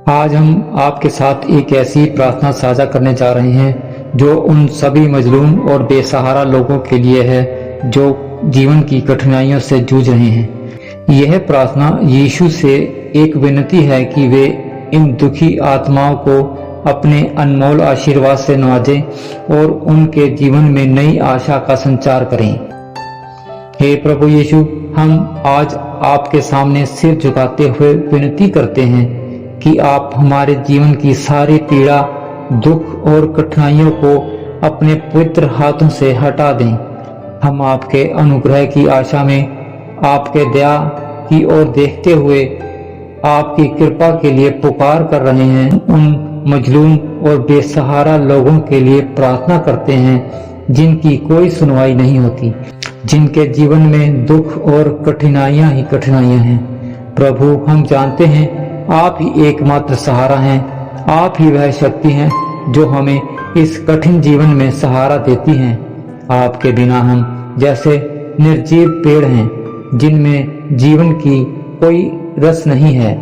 आज हम आपके साथ एक ऐसी प्रार्थना साझा करने जा रहे हैं जो उन सभी मजलूम और बेसहारा लोगों के लिए है जो जीवन की कठिनाइयों से जूझ रहे हैं। यह प्रार्थना यीशु से एक विनती है कि वे इन दुखी आत्माओं को अपने अनमोल आशीर्वाद से नवाजें और उनके जीवन में नई आशा का संचार करें। हे प्रभु यीशु, हम आज आपके सामने सिर झुकाते हुए विनती करते हैं कि आप हमारे जीवन की सारी पीड़ा, दुख और कठिनाइयों को अपने पवित्र हाथों से हटा दें। हम आपके अनुग्रह की आशा में आपके दया की ओर देखते हुए आपकी कृपा के लिए पुकार कर रहे हैं। उन मजलूम और बेसहारा लोगों के लिए प्रार्थना करते हैं जिनकी कोई सुनवाई नहीं होती, जिनके जीवन में दुख और कठिनाइयां ही कठिनाइयां हैं। प्रभु, हम जानते हैं आप ही एकमात्र सहारा हैं। आप ही वह शक्ति हैं जो हमें इस कठिन जीवन में सहारा देती हैं। आपके बिना हम जैसे निर्जीव पेड़ हैं जिनमें जीवन की कोई रस नहीं है।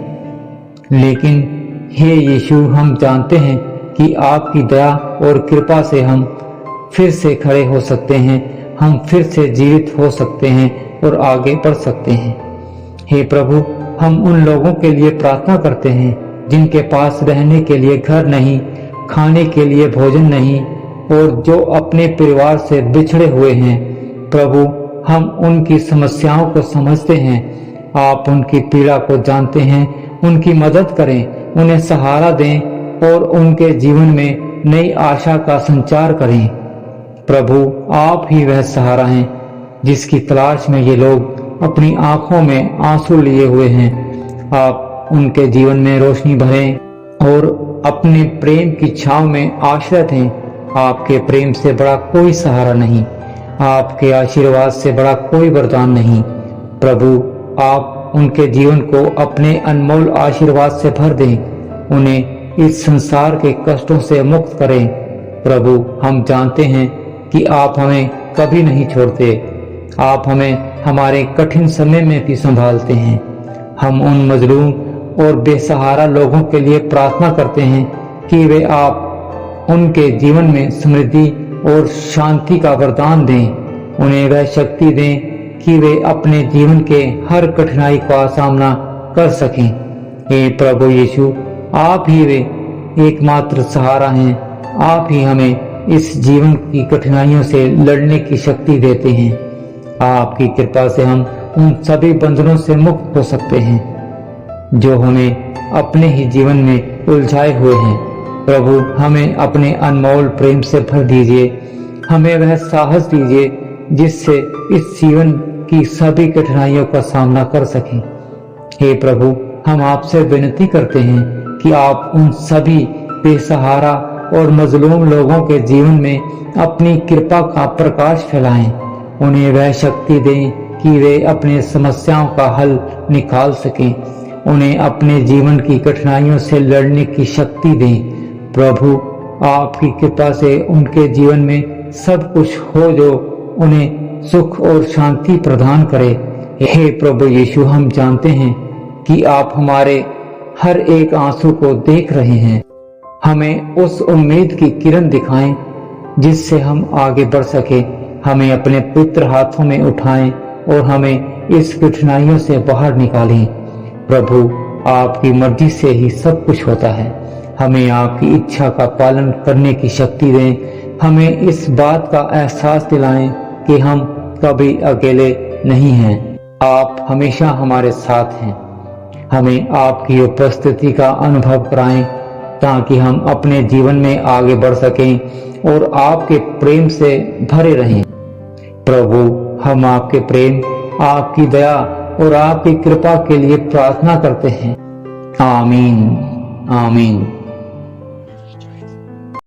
लेकिन हे यीशु, हम जानते हैं कि आपकी दया और कृपा से हम फिर से खड़े हो सकते हैं, हम फिर से जीवित हो सकते हैं और आगे बढ़ सकते हैं। हे प्रभु, हम उन लोगों के लिए प्रार्थना करते हैं जिनके पास रहने के लिए घर नहीं, खाने के लिए भोजन नहीं और जो अपने परिवार से बिछड़े हुए हैं। प्रभु, हम उनकी समस्याओं को समझते हैं। आप उनकी पीड़ा को जानते हैं। उनकी मदद करें, उन्हें सहारा दें और उनके जीवन में नई आशा का संचार करें। प्रभु, आप ही वह सहारा हैं जिसकी तलाश में ये लोग अपनी आंखों में आंसू लिए हुए हैं। आप उनके जीवन में रोशनी भरें और अपने प्रेम की छांव में आश्रय दें। आपके प्रेम से बड़ा कोई सहारा नहीं, आपके आशीर्वाद से बड़ा कोई वरदान नहीं। प्रभु, आप उनके जीवन को अपने अनमोल आशीर्वाद से भर दें, उन्हें इस संसार के कष्टों से मुक्त करें। प्रभु, हम जानते हैं कि आप हमें कभी नहीं छोड़ते। आप हमें हमारे कठिन समय में भी संभालते हैं। हम उन मजलूम और बेसहारा लोगों के लिए प्रार्थना करते हैं कि वे आप उनके जीवन में समृद्धि और शांति का वरदान दें। उन्हें वह शक्ति दें कि वे अपने जीवन के हर कठिनाई का सामना कर सकें। हे प्रभु यीशु, आप ही वे एकमात्र सहारा हैं। आप ही हमें इस जीवन की कठिनाइयों से लड़ने की शक्ति देते हैं। आपकी कृपा से हम उन सभी बंधनों से मुक्त हो सकते हैं जो हमें अपने ही जीवन में उलझाए हुए हैं। प्रभु, हमें अपने अनमोल प्रेम से भर दीजिए। हमें वह साहस दीजिए जिससे इस जीवन की सभी कठिनाइयों का सामना कर सकें। हे प्रभु, हम आपसे विनती करते हैं कि आप उन सभी बेसहारा और मजलूम लोगों के जीवन में अपनी कृपा का प्रकाश फैलाएं। उन्हें वह शक्ति दें कि वे अपने समस्याओं का हल निकाल सकें। उन्हें अपने जीवन की कठिनाइयों से लड़ने की शक्ति दें। प्रभु, आपकी कृपा से उनके जीवन में सब कुछ हो जो उन्हें सुख और शांति प्रदान करे। हे प्रभु यीशु, हम जानते हैं कि आप हमारे हर एक आंसू को देख रहे हैं। हमें उस उम्मीद की किरण दिखाएं जिससे हम आगे बढ़ सके। हमें अपने पवित्र हाथों में उठाएं और हमें इस कठिनाइयों से बाहर निकालें। प्रभु, आपकी मर्जी से ही सब कुछ होता है। हमें आपकी इच्छा का पालन करने की शक्ति दें। हमें इस बात का एहसास दिलाएं कि हम कभी अकेले नहीं हैं। आप हमेशा हमारे साथ हैं। हमें आपकी उपस्थिति का अनुभव कराएं ताकि हम अपने जीवन में आगे बढ़ सकें और आपके प्रेम से भरे रहें। प्रभु, हम आपके प्रेम, आपकी दया और आपकी कृपा के लिए प्रार्थना करते हैं। आमीन, आमीन।